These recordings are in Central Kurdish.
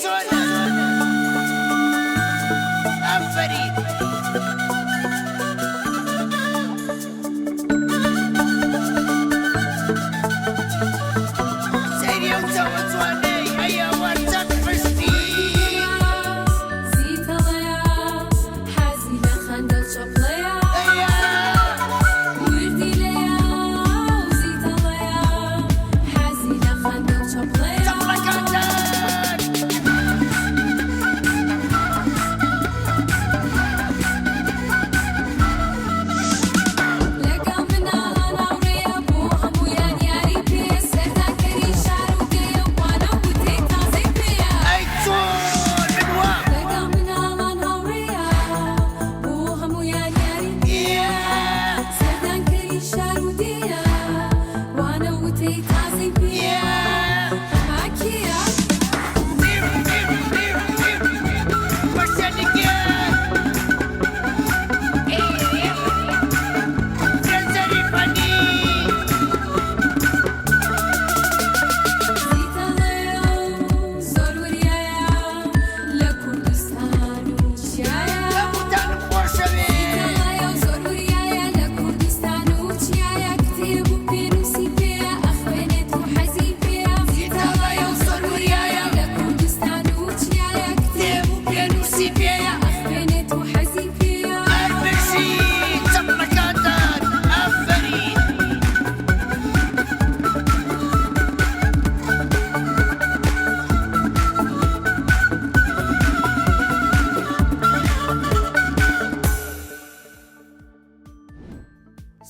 چۆنە؟ ئافەرین! سەیری ئەو چاوە جوانەی هەیە وەرچەند پشتی زیتەڵەیە حەزی لە خەندە و چۆپڵەیە وردی لەیە و زیتەڵەیە حەزی لە خەندە و چۆپڵەیە لەگەڵ مناڵان هاوڕێیە بۆ هەموویان یاری پێ سەردانکەری شار و دێیە و وانە و وتەی تازەی پێیە ئەی چۆن بنوە لەگەڵ مناڵان هاوڕێیە بۆ هەموویان یاری پێیە سەردانکەری شار و دێیە وانە و وتەی تازەی پێیە ئەماکیە زیتەڵەیە و زۆر وریایە لە کوردستان و چیایە زیتەڵەیە و زۆر وریایە لە کوردستان و چیایە کتێب و پێنووسی پێیە ئەخوێنێت و حەزی پێیە زیتەڵەیە و زۆر وریایە لە کوردستان و چیایە کتێب و پێنووسی پێیە ئەخوێنێت و حەزی پێیە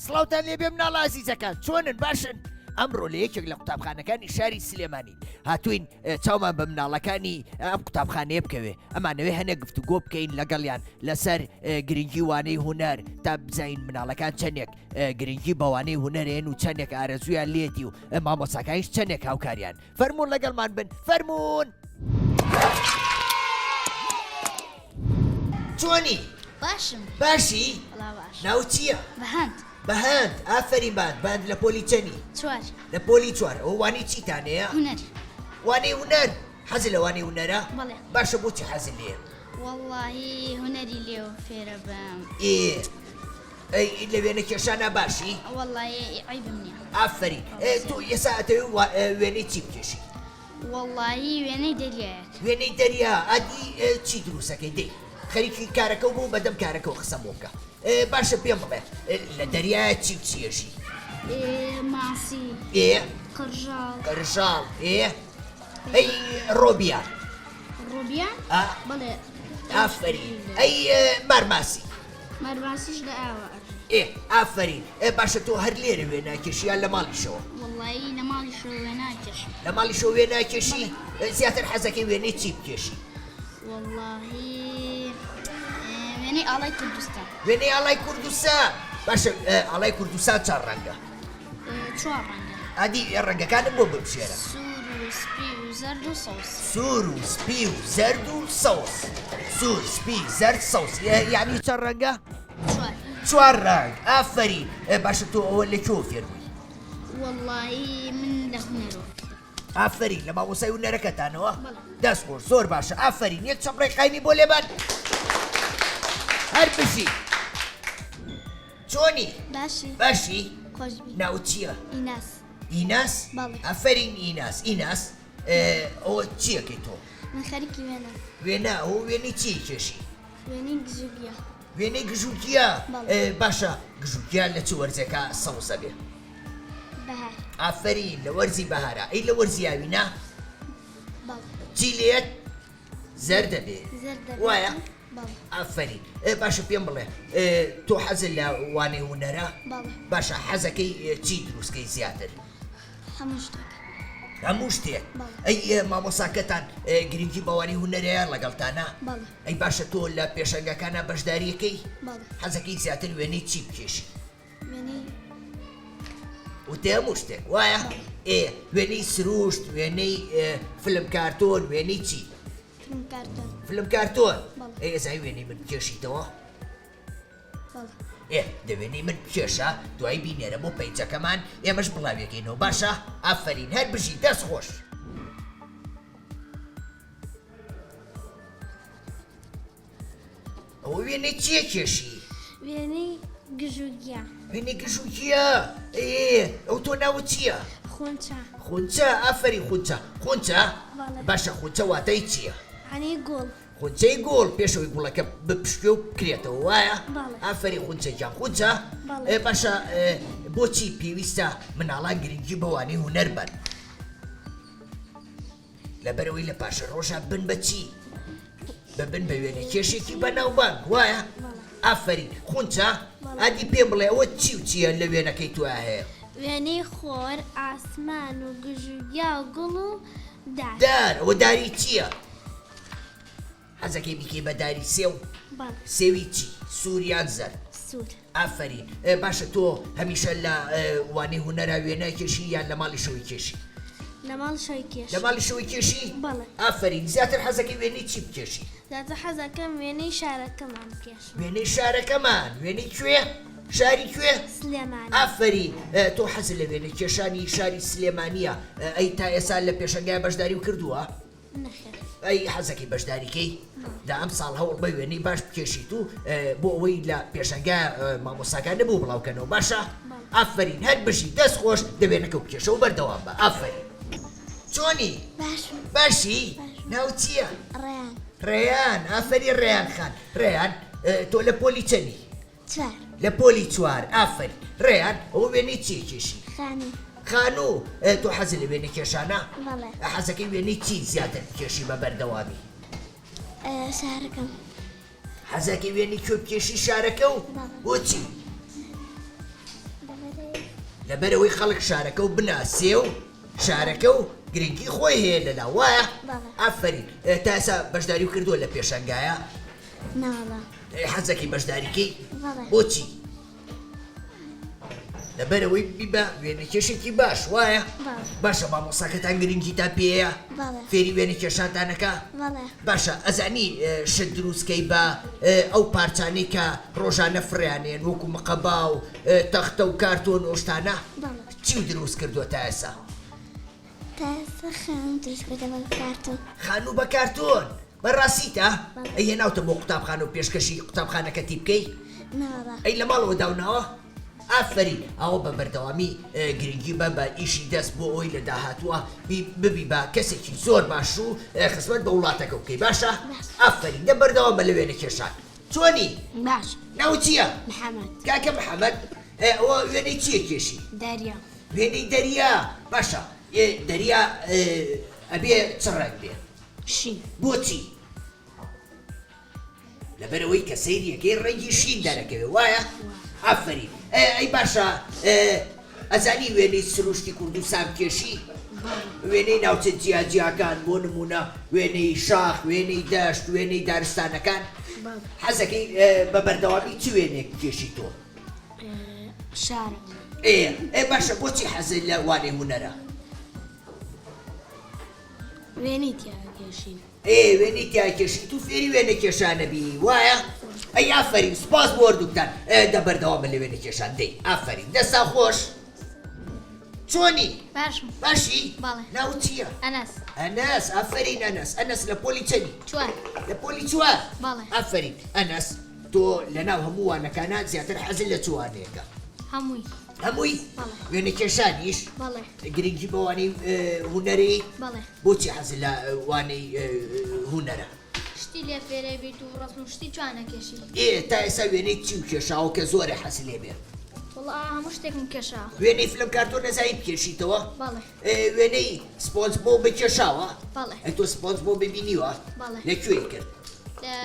سڵاوتان لێبێ مناڵە ئازیزەکان چۆنن باشن؟ ئەمڕۆ لە یەکێک لە قوتابخانەکانی شاری سلێمانی هاتوین چاومان بە مناڵەکانی ئەم قوتابخانەیە بکەوێ ئەمانەوەی هەنێک گفتوگۆ بکەین لەگەڵیان لەسەر گرنگی وانەی هونەر تا بزین مناڵەکان چەندێک گرنگی بەوانەی هونەرێن و چەندێک ئارەزویان لێتی و مامۆساکانیش چەندێک هاوکاریان فەرموون لەگەڵمان بن فەرموون چۆنی؟ باشم باشی؟ وڵا باش ناو چییە؟ بەهەند بەهەند ئافەرین بند لە پۆلی چەنی؟ چوار لە پۆلی چوار ئەو وانەی چیتانەیە؟ هونەر وانەی هونەر حەزی لە وانەی هونەرە؟ بەڵێ باشە بۆچی حەزی لێ؟ وەڵڵاهی هونەری لێوە فێرە بم ئەی لە وێنە کێشانە باشی؟ وەڵڵاهی عیبم نییە ئافەرین تۆ ئێستا ئەتەوێ وێنەی چی بکێشی؟ وەڵڵاهی وێنەی دەریایەت وێنەی دەریا ئادی چی دروستەکەی دەی؟ خەریکی کارەکە و بوو بەدەم کارەکە و قسەم بۆ بکە باشە پێم بڵێ لە دەریایە چی چێژی؟ ماسی قڕژاڵ قەرژاڵ ئەی ڕۆبیان ڕۆبیان بەڵێ ئافەرین ئەی مارماسی مەرماسیش لە ئاوە ئافەرین باشە تۆ هەر لێرە وێ ناکێشیان لە ماڵیشەوە وەڵڵاهی لە ماڵی شەوێ ناکێشم لە ماڵیشەوە وێ ناکێشی زیاتر حەزەکەی وێنەی چی بکێشی؟ وەڵڵاهی وێنەی ئاڵای کوردستان وێنەی ئاڵای کوردستان باشە ئاڵای کوردستان چەند ڕەنگە؟ چوار ڕەنگە ئادی ڕەنگەکانم بۆ بپشێرە سوور و سپی و زەرد و سەوس سوور و سپی و زەرد و سەوس سوور سپی زەرد سەوس یعنی چەند ڕەنگە؟ چوار ڕەنگ ئافەرین باشە تۆ ئەوە لەکوێوە فێر بووی؟ وەڵڵاهی من لە هونەرەوە ئافەرین لە مامۆسای هونەرەکەتانەوە دەست خۆش زۆر باشە ئافەرین یەک چەند ڕێقایمی بۆ لێبان هەر بشی چۆنی؟ باشی؟ خۆشبی ناو چییە؟ ئیناس ئیناس؟ بەڵێ ئافەرین ئیناس ئەوە چیەکەی تۆ؟ من خەریکی وێنە وێنە ئەو وێنەی چی کێشی؟ وێنەی گزوگیە وێنەی گژوگیە باشە گژوگیان لە چ وەرزێکە سەوسە بێ؟ بەهار ئافەرین لە وەرزی بەهارە ئەی لە وەرزی ئاوینە؟ بەڵێ چی لێت؟ زەردە بێ وایە؟ بەڵێ ئافەرین باشە پێم بڵێ تۆ حەزت لە وانەی هونەرە؟ بەڵێ باشە حەزەکەی چی دروستکەی زیاتر؟ هەموو شتێک هەموو شتێک ئەی مامۆساکەتان گرنگی بەوانی هونەرەیە لەگەڵتانە؟ بەڵێ ئەی باشە تۆ لە پێشەنگەکانە بەشداریەکەی؟ بەڵێ حەزەکەی زیاتر وێنەی چی بکێشی؟ وێنەی وتێ هەموو شتێک وایە؟ وێنەی سروشت وێنەی فلم کارتۆن وێنەی چی؟ فیلم کارتۆن فلم کارتۆن ئەزای وێنەی من بکێشیتەوە؟ دەوێنەی من کێشە دوای بینێرە بۆ پەیجەکەمان ئێمەش بڵاوێکەینەوە باشە ئافرین هەر بژی دەست خۆش ئەوە وێنەی چییە کێشی؟ وێنەی گژوگیا وێنەی گژوگیە ئەو تۆ ناوت چییە؟ خۆنچە خونچە ئافری خونچە خونچە بەڵێ. باشە خونچە واتای چییە؟ هەنی گوڵ خونچەی گۆڵ پێشەوەی گوڵەکە بپشکێ و بکرێتەوە وایە؟ بەڵێ. ئافری خونچە جان خونچە؟ بەڵێ. باشە بۆچی پێویستە مناڵان گرنگی بەوانەی هونەر بن؟ لەبەرەوەی لە پاشە ڕۆژە بن بەچی؟ ببن بە وێنە کێشێکی بەناوبانگ وایە؟ ئافرین خونچە؟ ئادی پێم بڵێ ئەوە چی و چییە لە وێنەکەی تو هەیە؟ وێنەی خۆر ئاسمان و گژوگیا و گوڵ و دار دار ئەوە داری چییە؟ حەزەکەی بیکەی بە داری سێو؟ بەڵێ سێوی چی؟ سووریان زەر سوور ئافرین باشە تۆ هەمیشە لە وانەی هونەرا وێنە کێشی یان لە ماڵی شەوەی کێشی؟ لە ماڵ شەوی کێش لە ماڵی شەوەی کێشی؟ بەڵێ. ئافرین زیاتر حەزەکەی وێنەی چی بکێشی؟ زیاتر حەزەکەم وێنەی شارەکەمان بکێش وێنەی شارەکەمان وێنەی کوێ؟ شاری کوێ؟ سلێمانی ئافرین تۆ حەز لە وێنە کێشانی شاری سلێمانیە ئەی تا ئێستا لە پێشەنگای بەشداری و کردووە؟ نەخێر ئەی حەزەکەی بەشداریکەی لە ئەم ساڵ هەوڵ بە وێنەی باش بکێشیت و بۆ ئەوەی لە پێشەنگای مامۆساکان نەبوو بڵاوکەنەوە باشە؟ ئافرین هەر بژی دەست خۆش دەوێنەکە و بکێشە و بەردەوام بە ئافرین چۆنی؟ باش باشی؟ ناو چییە؟ ڕێیان ڕێیان ئافری ڕێیان خان ڕێیان تۆ لە پۆلی چەنی؟ چوار لە پۆلی چوار ئافری ڕێیان ئەوە وێنەی چی کێشی؟ خانی خانوو تۆ حەز لە وێنە کێشانە؟ بەڵێ. حەزەکەی وێنەی چی زیاتر بکێشی بە بەردەوامی؟ شارەکەم حەزەکەی وێنی کوێ بکێشی شارەکە و بۆچی؟ لەبەرەوەی خەڵک شارەکە و بناسێ و شارەکە و گرنگی خۆی هەیە لەلا وایە؟ ئافرین تا ئێستا بەشداری و کردووە لە پێشەنگایە؟ ناوەڵە حەزەکەی بەشداریکەی؟ بەڵێ. بۆچی؟ لەبەرەوەی بیبە وێنە کێشێکی باش وایە؟ باشە مامۆساکەتان گرنگی تا پێەیە؟ بەڵێ. فێری وێنە کێشانتانەکە؟ بەڵێ باشە ئەزانی شت دروستکەی بە ئەو پارچانەی کە ڕۆژانە فڕیانێن وەکو مقەبا و تەختە و کارتۆن و شتانە؟ بەڵێ. چی و دروست کردووە تا ئێستا؟ تاسە خان دروستکردە بە کارتۆن خانوو بە کارتۆن بەڕاستیتە؟ ئەی هێناوتە بۆ قوتابخانە و پێشکەشی قوتابخانەکەتی بکەی؟ ناوەڵە ئەی لە ماڵەوە داوناوە؟ ئافرین ئەوە بە بەردەوامی گرنگی بە بە ئیشی دەست بۆ ئەوی لە داهاتووە ببی بە کەسێکی زۆر باش و خزمەت بە وڵاتەکە بکەی باشە؟ ئافرین دە بەردەوامە لە وێنە کێشان چۆنی؟ باش ناو چییە؟ محەممەد کاکە محەممەد ئەوە وێنەی چییە کێشی؟ دەریا وێنەی دەریا باشە دەریا ئەبێ چ ڕنگ بێ؟ شین بۆچی؟ لەبەرەوەی کە سەیریەکەی ڕێنگی شین دەرەکەوێ وایە؟ ئافرین ئەی باشە ئەزانی وێنەی سروشتی کوردستان کێشی؟ وێنەی ناوچە جیاجیاکان بۆ نمونە وێنەی شاخ وێنەی دەشت وێنەی دارستانەکان حەزەکەی بە بەردەوامی چ وێنێک کێشی تۆ؟ شارە باشە بۆچی حەزت لە وانەی هونەرە؟ وێنی تیا کێشین وێنەی تیا کێشی تو فێری وێنە کێشانە بی وایە؟ ئەی ئافرین سپاس بۆ وەردووکتان دە بەردەوامە لە وێنە کێشان دەی ئافرین دەستا خۆش چۆنی؟ باشم باشی؟ بەڵێ. ناو چییە؟ ئەنەس ئەنەس ئافرین ئەنەس لە پۆلی چەنی؟ چوار لە پۆلی چوار؟ بەڵێ. ئافرین ئەنەس تۆ لە ناو هەموو وانەکانە زیاتر حەزت لە چوانەیەەکە؟ هەمووی هەمووی؟ بەڵێ. وێنە کێشانیش؟ بەڵێ گرنگی بە وانەی هونەری؟ بەڵێ بۆچی حەزت لە وانەی هونەرە؟ شتی لێ فێرە بیت و ڕسم شتی جوانە کێشی تا ئێستا وێنەی چی و کێشاوە کە زۆرە حەزت لێ بێ؟ وڵا هەموو شتێکم کێشا وێنەی فلم کارتۆن نەزایی بکێشیتەوە؟ بەڵێ وێنەی سپۆنس بۆ بکێشاوە؟ بەڵێ ئەی تۆ سپۆنس بۆ ببینیوە؟ بەڵێ. لەکوێ کرد؟ لە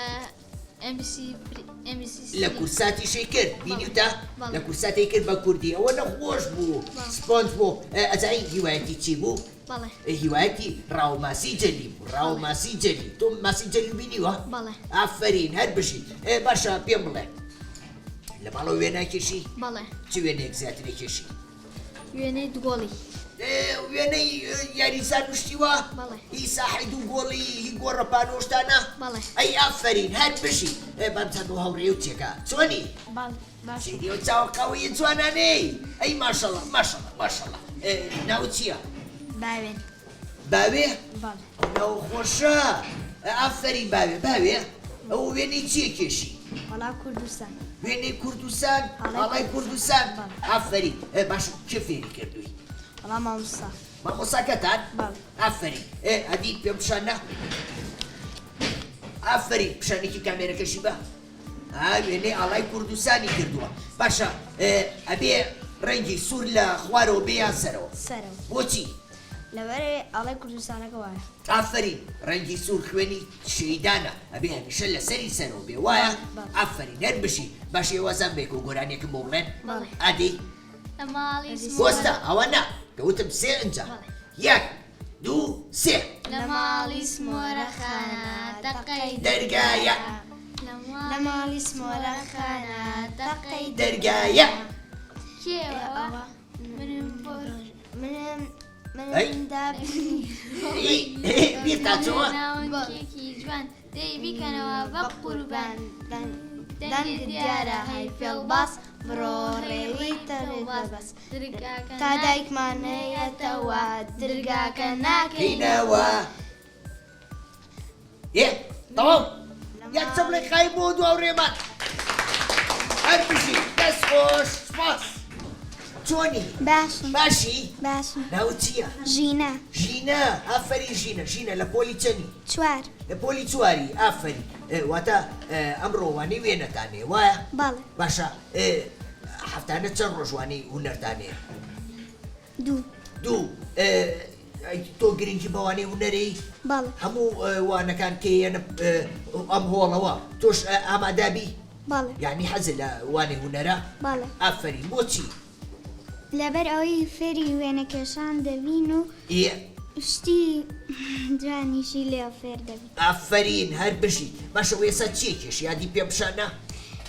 MBC لە کورساتی شەی کرد بینیوتە؟ بەڵێ. لە کورساتی کرد بە کوردی ئەوە نەخۆش بوو سپۆنس بۆ ئەزایی هیوایەتی چی بوو؟ بەڵێ هیوایەتی ڕاوماسی جەلی بوو ڕاوماسی جەلی تۆ ماسی جەلی بینیوە؟ بەڵێ. ئافرین هەر بشی باشە پێم بڵێ لە ماڵەوە وێنە کێشی؟ بەڵێ چ وێنەیەک زیاتری کێشی؟ وێنەی دوگۆڵی وێنەی یاریزان وشتیوە بەڵێ. هی ساحید و گۆڵی هی گۆڕەپانۆشتانە بەڵێ. ئەی ئافرین هەر بشی بەمچەند و هەوڕێ و تێکە چۆنی باش سیدی و چاوەقاوی جوانانەی ئەی ماشەڵە ماشەڵە ماشەڵە ناو چییە؟ باوێن باوێ؟ بەڵێ. ناو خۆشە ئافرین باوێ ئەو وێنەی چیە کێشی؟ وەڵا کوردستان وێنەی کوردستان هەڵای کوردستان ئافرین باش چه فێری کردووی؟ وەڵا مامۆستا مامۆساکەتان؟ بەڵێ. ئافرین ئەدی پێم پیشانە ئافرین پیشانێکی کامێرەکەشی بە وێنەی ئاڵای کوردستانی کردووە باشە ئەبێ ڕەنگی سوور لە خوارەوە بێ یان سەرەوە سەرەوە بۆچی؟ لەبەرێ ئاڵای کوردستانەکە وایە ئافرین ڕەنگی سوور خوێنی شەیدانە ئەبێ هەمیشە لە سەری سەرەوە بێ وایە؟ ئافرین هەر بشی باش ێوازان بێک و گۆرانێکم بۆ بڵێن ئادی لە ماڵی بۆستە ئەوە نا دەوتم سێ ئەنجا یەک دوو سێ لە ماڵی سمۆرەخانە دەقەی دەرگایە لە ماڵی سمۆرەخانە دەقەی دەرگایە کێوە منم بیرتا چۆوە ناوەکێکی جوان دەی بیکەنەوە بە قوربان دەنگ دیارە هەی فێڵباس بڕۆ ڕێوی تەڕێبەس تا دایکمانەیەتەوە درگاکە هینەوە تەواو یەک چەبڵێ خای بۆ دواو ڕێمان هەر بژی دەست خۆش سپاس چۆنی باشم باشی باشم ناو چییە ژینە ژینە ئافەری ژینە لە پۆلی چەنی چوار لە پۆلی چواری ئافەری واتە ئەمڕۆوانەی وێنەتانێ وایە بەڵێ باشە هەفتانە چەند ڕۆژوانەی هونەرتانەیە دوو تۆ گرنگی بەوانەی هونەرەی بەڵێ هەموو وانەکان کێیەنە ئەم هۆڵەوە تۆش ئامادابی بەڵێ یعنی حەزە لە وانەی هونەرە بەڵێ ئافەری بۆچی لەبەر ئەوەی فێری وێنەکێشان دەبین و شتی جوانیشی لێ فێر دەبین ئافەرین هەر بژی باشە وێسا چیە کێش یادی پێ بشانە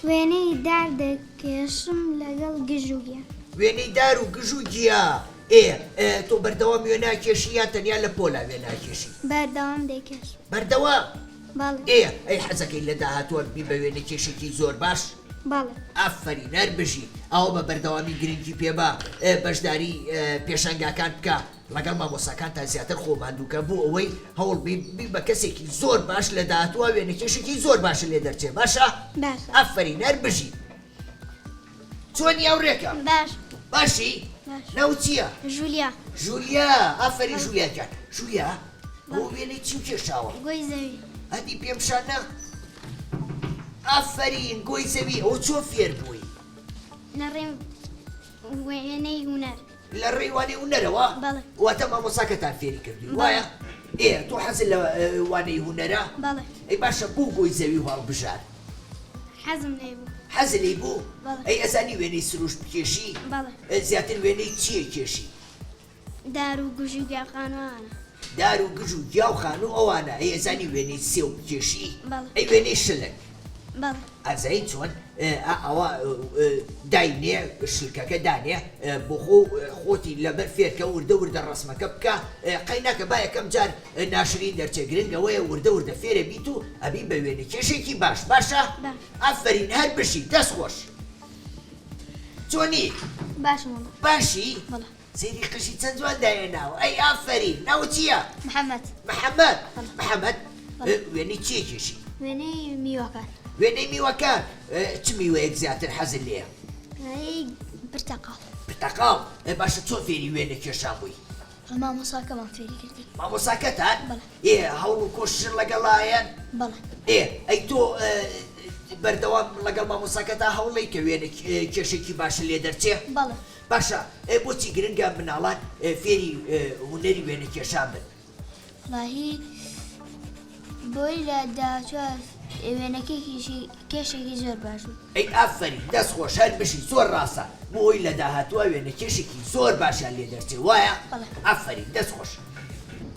وێنەی دار دەکێشم لەگەڵ گژوگە وێنەی دار و گژوگیە تۆ بەردەوام وێناکێشی یان تەنیا لە پۆلا وێناکێشی بەردەوام دەکێش بەردەوام بەڵێ ئەی حەزەکەی لە داهاتوە بی بە وێنەکێشێکی زۆر باش بەڵێ ئافرین هەر بژی ئەوە بە بەردەوامی گرنگی پێبا بەشداری پێشەنگاکان بکە لەگەڵ مامۆساکان تا زیاتر خۆماندووکە بۆ ئەوەی هەوڵ بی بە کەسێکی زۆر باش لە داهاتوە وێنەکێشێکی زۆر باشە لێ دەرچێ باشە؟ ئافرین هەر بژی چۆنی ئەوڕێکە باش باشی؟ ناو چییە؟ ژولیا ژولیا ئافرین ژولیاکان ژولیا بۆ وێنەی چی و کێشاوە؟ گۆی زەوی هەدی پێم شانە ئافرین گۆی زەوی ئەو چۆ فێر بووی؟ نەڕێم وێنەی هونەر لە ڕێوانەی هونەرەوە؟ بەڵێ واتە مامۆساکەتان فێری کردووی وایە؟ تۆ حەزت لە وانەی هونەرە؟ بەڵێ ئەی باشە بوو گۆی زەوی هەڵبژار حەزم لێ بوو حەزت لێی بوو؟ بەڵێ. ئەی ئەزانی وێنەی سروش بکێشی؟ بەڵێ زیاتر وێنەی چییە کێشی؟ دار و گژوگە خانوانە دار و گژ و گیاو خان و ئەوانە ئەی ئەزانی وێنەی سێ و بکێشی؟ بەڵێ. ئەی وێنەی شلک بەڵێ ئەزایی چۆن ئەوە داینێ شلکەکە دانێ بۆ خۆتی لەبەر فێرکە وردە وردە ڕسمەکە بکە قەیناکە با یەکەم جار ناشرین دەرچێ گرنگەوەیە وردە وردە فێرە بیت و ئەبی بە وێنە کێشێکی باش باشە؟ ئافرین هەر بشی دەست خۆش چۆنی؟ باشم باشی؟ بەڵێ سەیری قشی چەند جوان دایەناوە ئەی ئافرین ناو چییە؟ محەممەد محەممەد وێنەی چیە کێشی؟ وێنەی میوەکان وێنەی میوەکان چ میوەیەک زیاتر حەزت لێیە؟ پرتەقاڵ پرتەقاڵ باشە چۆن فێری وێنە کێشان بووی؟ مامۆساکەمان فێری کردی مامۆساکەتان؟ هەوڵ و کۆشتن لەگەڵایەن؟ بەڵێ ئەی تۆ بەردەوام لەگەڵ مامۆساکەتا هەوڵی کە وێنە کێشێکی باشە لێ دەرچێ؟ بەڵێ باشە بۆچی گرنگە مناڵان فێری هونەری وێنە کێشان بن؟ ڕاهی بۆی لە داهاتوە وێنەکەیکیشی کێشێکی زۆر باش بوو ئەی ئافرین دەست خۆش هەر بشی زۆر ڕاستە بۆی لە داهاتوە وێنە کێشێکی زۆر باشیان لێ دەرچێ وایە؟ ئافرین دەست خۆش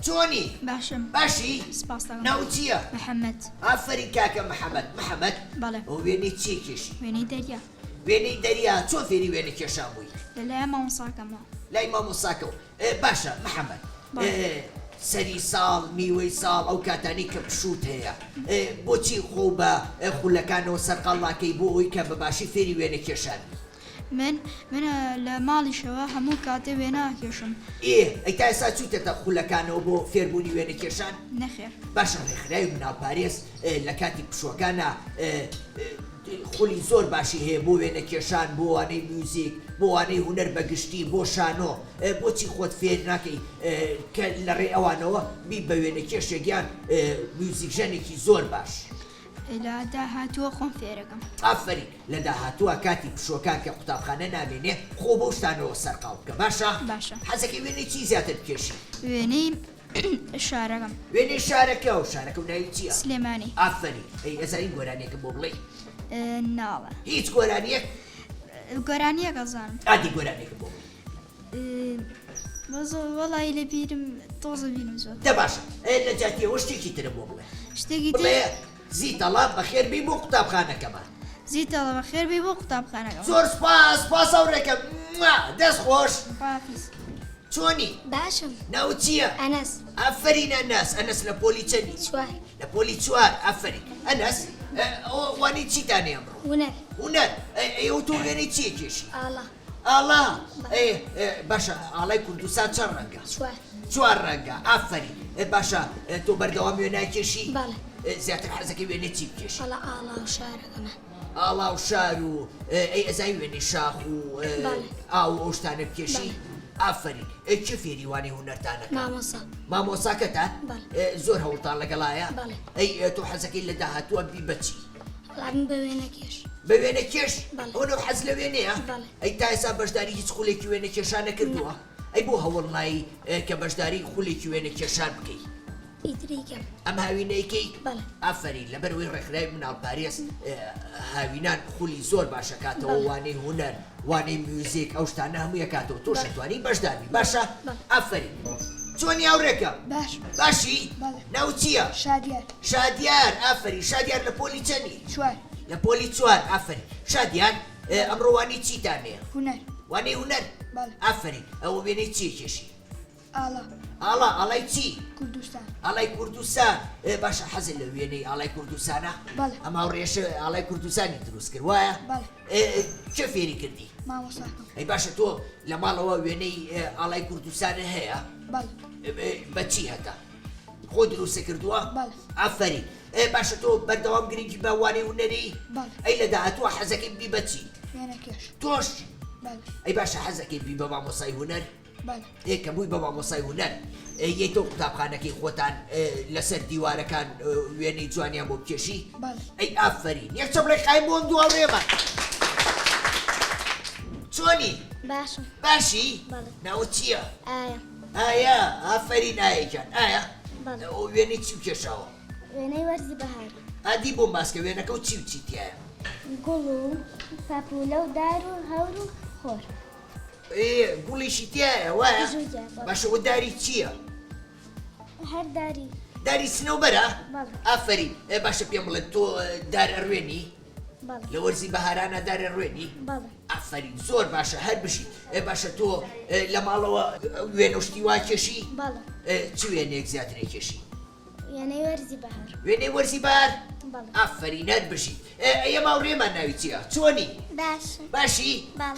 چۆنی؟ باشم باشی؟ سپاس دەکەم ناو چییە؟ محەممەد ئافرین کاکە محەممەد بەڵێ ئەو وێنەی چی کێشی؟ وێنەی دەریا وێنەی دەریا چۆن فێری وێنە کێشان بووی؟ لەلایە مامۆساکەمەوە لای مامۆساکەەوە باشە محەممەد سەری ساڵ میوەی ساڵ ئەو کاتانی کە پشوت هەیە بۆچی خۆ بە خولەکانەوە سەرقاڵاکەی بۆ ئەوی کە بەباشی فێری وێنە کێشان من لە ماڵیشەوە هەموو کاتێ وێنە کێشم ئەی تا ئێستا چوتێتە خولەکانەوە بۆ فێربوونی وێنە کێشان نەخێر باشە ڕێکخراوی مناڵپارێز لە کاتی پشوەکانە خولی زۆر باشی هەیە بۆ وێنە کێشان بۆ وانەی میوزیک بۆ وانەی هوەر بەگشتی بۆ شانۆ بۆچی خۆت فێر ناکەی کە لە ڕێ ئەوانەوە بی بە وێنە کێشێکیان میوزیک ژەنێکی زۆر باش لە داهاتووە خۆم فێرەکەم ئافری لە داهاتووە کاتی پشوەکان کە قوتابخانە نامێنێ خۆ بۆ شتانەوە سەرقاڵ بکە باشە حەزەکەی وێنەی چی زیاتر بکێشی وێنەی شارەکەم وێنەی شارەکە و شارەکە و ناوی چییە سلێمانی ئافری ئەی ئەزارین گۆرانیەکە بۆ بڵێ ناڵە هیچ گۆرانیەک گۆرانیە گەزانم ئادی گۆرانێکە بۆ وەڵی لە بیرم تۆزە بینم زۆر دە باشە لە جاتیەوە شتێکی ترە بۆ بڵێ شتێکی بڵێ زیتەڵا بەخێربی بۆ قوتابخانەکەمان زیتەڵە بە خێربی بۆ قوتابخانەکەم زۆر سپاس هەوڕێکم دەست خۆش خواحافیز چۆنی باشم ناو چییە ئەنەس ئافرین ئەنەس ئەنەس لە پۆلی چەندی چوار لە پۆلی چوار ئافرین ئەنەس وانی چیتانێ ئەمڕۆ هونەر هونەر ئێوە تۆ وێنەی چیە کێشی ئاڵا ئاڵا باشە ئاڵای کوردستان چەند ڕەنگە چوار چوار ڕەنگە ئافری باشە تۆ بەردەوام وێنای کێشی بەڵێ زیاتر حەزەکەی وێنەی چی بکێشی ئاڵا ئاڵا و شارەکەمە ئاڵا و شار و ئەزای وێنەی شاخ و ئاو ئەو شتانە بکێشی ئافری چه فێریوانی هونەرتانەکە مامۆساکەتان زۆر هەوڵتان لەگەڵایە ئەی تۆ حەزەکەی لە داهاتووە بی بەچی بە وێنە کێش بە وێنە کێش ئەوە حەز لە وێنەیە ئەی تا ئێستا بەشداری هیچ خولێکی وێنە کێشان نەکردووە ئەی بۆ هەوڵ نایی کە بەشداری خولێکی وێنە کێشان بکەیت ئیتریکەم ئەم هاوینەیەکەی ئافرین لەبەرەوەی ڕێکخراوی مناڵپارێز هاوینان خولی زۆر باشەکاتەوە وانەی هونەر وانەی میوزیک ئەو شتانە هەموو یەکاتەوە تۆ شەتوانی بەشداری باشە ئافرین چۆنی هاوڕێکە باشی ناو چییە شادیار ئافرین شادیار لە پۆلی چەندی لە پۆلی چوار ئافرین شادیار ئەمڕۆوانی چیتانەیە وانەی هونەر ئافرین ئەوە وێنەی چی کێشی ئاڵای چی ئاڵای کوردستان باشە حەزت لە وێنەی ئاڵای کوردستانە ئەما ڕێشە ئاڵای کوردستانی دروست کرد وایە چه فێری کردی ئەی باشە تۆ لە ماڵەوە وێنەی ئاڵای کوردستانە هەیە بەچی هەتا خۆ دروستە کردووە ئافرین باشە تۆ بەردەوام گرنگی بە وانەی هونەری ئەی لە داهاتووە حەزەکەی بی بەچی تۆش ئەی باشە حەزەکەی بی بە مامۆسای هونەر کە بووی بە مامۆسای هونەر یەی تۆ قوتابخانەکەی خۆتان لەسەر دیوارەکان وێنەی جوانیان بۆ بکێشی ئەی ئافرین یەک چە بڵێ قایم بۆم دواڕێمە چۆنی باشی ناوە چییە ئایا ئافرین ئایەجان ئایا وێنەی چی بکێشاوە وێنەی وەرزی بەهار ئادی بۆم باسکە وێنەکە و چی و چیتیایە گوڵ و پاپولە و دار و هەور و خۆر گوڵیشی تایە وایە باشەوە داری چییە هەر داری سنەوبەرە ئافرین باشە پێم بڵێت تۆ دار ئەڕوێنی لە وەرزی بەهارانە دار ئەڕوێنی ئافرین زۆر باشە هەر بشی باشە تۆ لە ماڵەوە وێنەشتی وا کێشی چ وێنەیەک زیاترێ کێشی وێنەی وەرزی بەهار ئافرین هەر بشی ئەیە ماوڕێمان ناوی چییە چۆنی باشی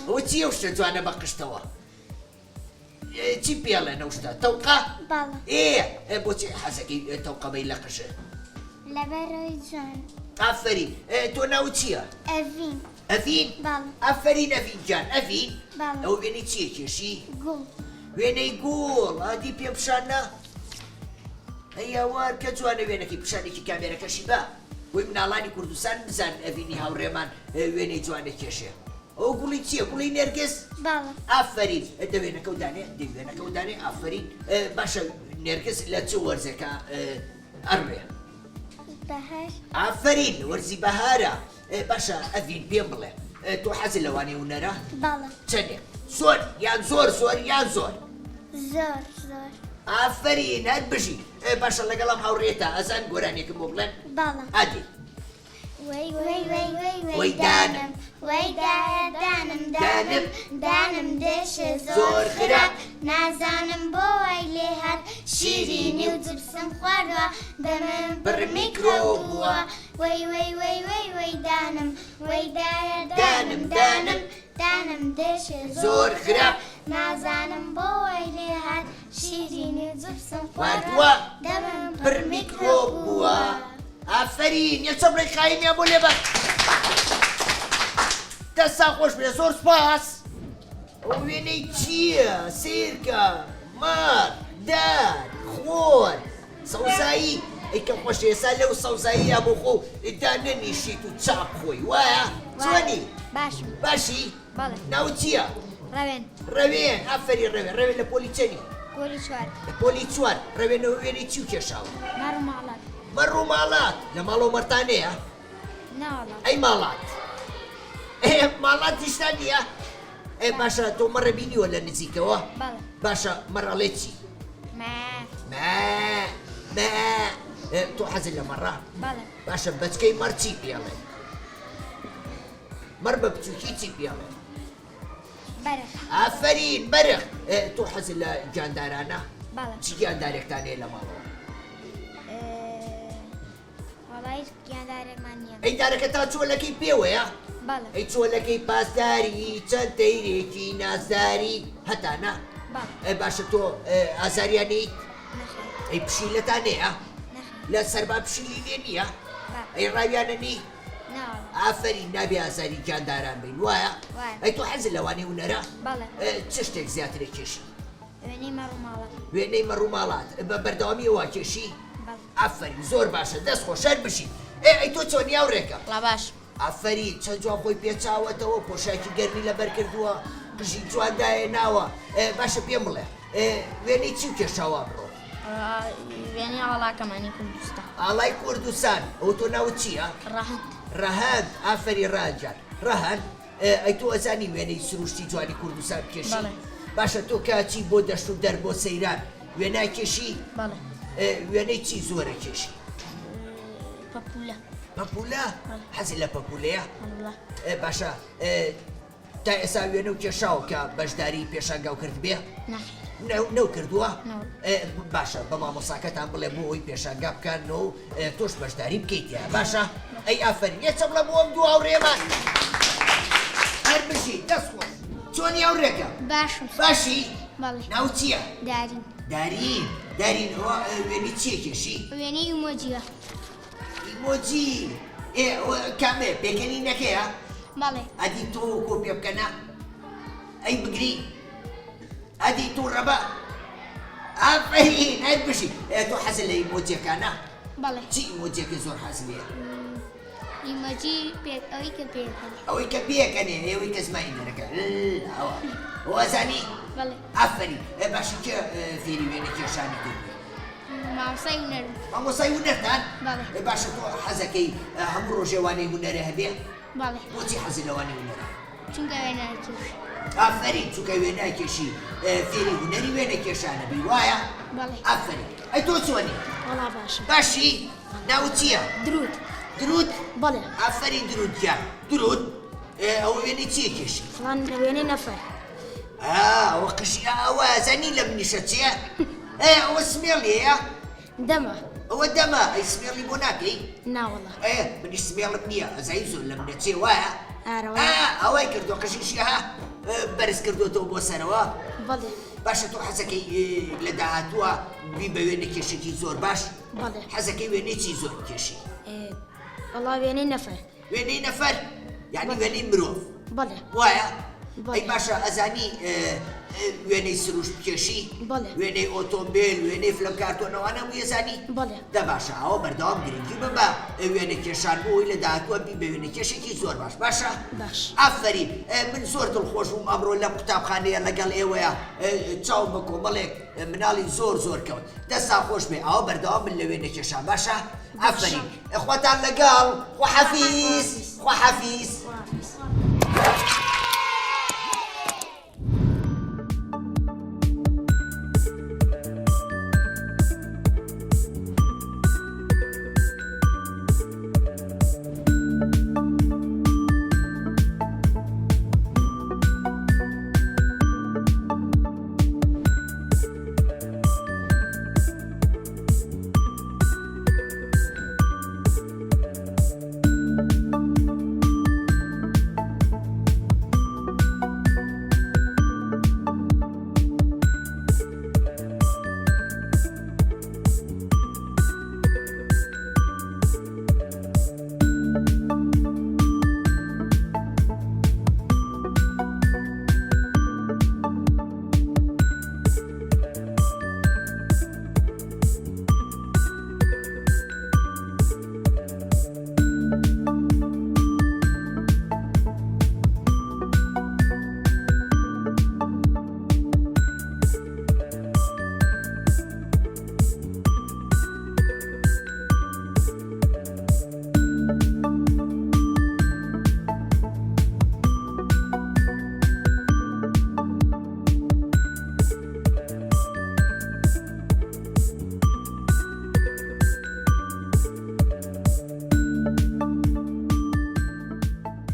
ئەوە چییە شتە جوانە بە قشتەوە چی پێڵێ نەوشتە تەوقە بۆچی حەزەکەی تەوقەبەی لە قشە لەبەرەوەی جوان ئافرین تۆ ناو چییە ئەڤین ئافرین ئەڤین جان ئەڤین ئەو وێنەی چییە کێشی وێنەی گوڵ ئادی پێم پیشانە ئەیوار کە جوانە وێنەکەی پیشانێکی کامێرەکەشی بە بۆی مناڵانی کوردستان بزان ئەڤینی هاوڕێمان وێنەی جوانە کێشێ ئەو گوڵی چییە گوڵی نێرگس ئافرین دەوێنەکە و دانێ دەوێنەکە و دانێ ئافرین باشە نێرگس لە چ وەرزەکە ئەڕێ ئافرین وەرزی بەهارە باشە ئەڤین پێم بڵێ تۆ حەزی لەوانەی هونەرە چەندێ زۆر یان زۆر یان زۆر ئافرین هەر بژی باشە لەگەڵام هاوڕێتە ئەزان گۆرانێکم بۆ بڵێن ئادی وەی وەی وەی وەی وەی وەی دانم. دانم وەی دایە دانم دانم. دانم دێشە زۆر زۆر خراپ. خراپ نازانم بۆ وای لێ هات شیرینی و جبسم خواردووە دەمم بڕ میکرۆب بووە. وەی وەی وەی وەی وەی دانم وەی دایە دانم، دانم. دانم دێشە زۆر زۆر خراپ. خراپ نازانم بۆ وای لێ هات شیرینی و جبسم خواردووە. خواردووە دەمم بڕ میکرۆب بووە. ئافرین یەکچە بڵێ خاینیان بۆ لێبەر دەستان خۆش بێ زۆر سپاس. ئەو وێنەی چییە؟ سیرکە، مار، دار، خۆر، سەوزایی. ئەیکە خۆش ئێستا لەو سەوزاییە بۆ خۆ دانەنیشیت و چاپ خۆی وایە؟ چۆنی؟ باشم باشی؟ بەڵێ ناو چییە؟ ڕەوێن ڕەوێن. ئافری ڕەوێن. ڕەوێن لە پۆلی چەنی؟ گۆلی چوار لە پۆلی چوار. ڕەوێنەوە وێنەی چی و کێشاوە؟ مەڕ و ماڵات مەڕوو ماڵات. لە ماڵۆ مەرتانەیە؟ ناوەڵات ئەی ماڵات ماڵات تیشتان نییە؟ ئەی باشە تۆ مەڕە بینیوە لە نزیکەوە؟ بەڵێ باشە مەڕەڵێ چی؟ تۆ حەزت لە مەڕە؟ بەڵێ باشە بەچکەی مەڕ چی پێڵێ؟ مەڕ بە بچووکی چی پێڵێ؟ بەرە ئافرین بەرخ. تۆ حەزت لە گیاندارانە؟ بەڵێ چی گیاندارێکتان هەیە لە ماڵەوە؟ وەڵای گیاندارێکمان نییە ئەی دارەکە تا چۆلەکەی پێوەیە؟ بەڵێ ئەی چۆلەکەی پاسداری چەند تەیرێکی نازداری هەتانە؟ بەڵێ باشە تۆ ئازاریانیت؟ نەخێر ئەی پشیلەتان هەیە؟ نەخێر لە سەربا پشیلی لێ نییە؟ بەڵێ ئەی ڕاویانەنی؟ ناوەڵات ئافرین نابێ ئازاری گیانداران بین وایە؟ وایە. ئەی تۆ حەزت لەوانەی هونەرە؟ بەڵێ چ شتێک زیاترە کێشی؟ وێنەی مەڕ و ماڵات وێنەی مەڕوو ماڵات بە بەردەوامی وا کێشی؟ بەڵێ ئافرین زۆر باشە دەست خۆشەر بشی. ئەی تۆ چۆنی هاوڕێکە؟ لا باش ئافرین چەند جوان خۆی پێچاوەتەوە پۆشاکی گەرمی لەبەر کردووە قژی جواندایە ناوە. باشە پێم بڵێ وێنەی چی و کێشاوە بڕۆ؟ وێنی ئاڵاکەمانی کوردستان ئاڵای کوردستان. ئەو تۆ ناوت چییە؟ ڕەهەند ڕەهەند. ئافری ڕاجان ڕەهەند. ئەی تۆ ئەزانی وێنەی سروشتی جوانی کوردستان کێشی؟ بەڵێ. باشە تۆ کاچی بۆ دەشت و دەر بۆ سەیران وێنای کێشی؟ بەڵێ وێنەی چی زۆرە کێشی؟ پەپولە پەپولە؟ حەزی لە پەپولەیە؟ هەڵبڵە باشە تا ئێستا وێنە و کێشاو کە بەشداری پێشانگاو کرد بێ؟ نەخێر نەو کردووە؟ نەوە. باشە بە مامۆساکەتان بڵێ بۆ ئەوی پێشانگا بکەنەوە تۆش بەشداری بکەیتە باشە؟ ئەی ئافرین یەکچە بڵە بۆ ئەم دوو هاوڕێمان هەر بژی دەست خۆش. چۆنی هاوڕێکە؟ باشم باشی؟ بەڵێ ناو چییە؟ دارین دارین. دارین ئەوە وێنی چیە کێشی؟ وێنەی ئیمۆجیە ئیمۆجی. کامێ پێکەنینەکەیە؟ بەڵێ ئەدی تۆ کۆ پێ بکەنە؟ ئەی بگری؟ ئەدی تۆ ڕەبە؟ ئافرین هەر بشی. تۆ حەزت لە ئیمۆجیەکانە؟ بەڵێ چی ئیمۆجیەکە زۆر حەزت لێیە؟ ئیمۆجی پێک ئەوەی کە پێکەن ئەوەی کە پێکەنێ ئێوەی کە زمانی دەرەکە ئەوە وەزانی؟ بەڵێ ئافرین. باشی کێ فێری وێنە کێشانی کردی؟ مامۆسای هونەرم مامۆسای هونەرتان؟ بەڵێ. باشە تۆ حەزەکەی هەموو ڕۆژێوانەی هونەرە هەبێ؟ بەڵێ بۆچی حەزی لەوانەی هونەرە؟ چونکە وێنەکەش ئافرین چونکە وێنای کێشی فێری هونەری وێنە کێشانە بی وایە؟ بەڵێ ئافرین. ئەی تۆ چۆنی؟ وەڵا باشە باشی؟ ناو چییە؟ درود درود؟ بەڵێ ئافرین درود گیان. درود؟ ئەوە وێنەی چیە کێشی؟ فڵان لە وێنەی نەفەر ئەوە قشی ئەوە زەنی لە منیشە چیە؟ ئەوە سمێڵیەیە؟ دەمە ئەوە دەمە ئەی سمێڵی بۆ ناکەی؟ ناوەڵا منیش سمێڵم نییە ئەزایی زۆر لە منە چێ وایە؟ ئارەوە ئەوەی کردو قژیشیە بەرز کردوەوە بۆ سەرەوە؟ بەڵێ باشە تۆ حەزەکەی لە داهاتووە بی بە وێنە کێشێکی زۆر باش؟ بەڵێ حەزەکەی وێنەی چی زۆر کێشی؟ وەڵا وێنەی نەفەر وێنەی نەفەر؟ یعنی وێنەی مرۆڤ بەڵێ وایە؟ بەڵێ. ئەی باشە ئەزانی وێنەی سروشت کێشی؟ بەڵێ. وێنەی ئۆتۆمبیل وێنەی فلم کارتۆنەوەوانە وێزانی؟ بەڵێ. دە باشە ئەوە بەردەوام گرنگی ببە وێنە کێشان بۆی لە داهاتووە بی بە وێنە کێشێکی زۆر باش باشە؟ باش. ئافرین. من زۆر دڵخۆش بووم ئەمڕۆ لە قوتابخانەیە لەگەڵ ئێوەیە چاوم بە کۆمەڵێک مناڵی زۆر کەوت دەستا خۆش بێ ئەوە بەردەوام من لە وێنە کێشان باشە؟ ئافرین. خواتان لەگەڵ خواحەفیز.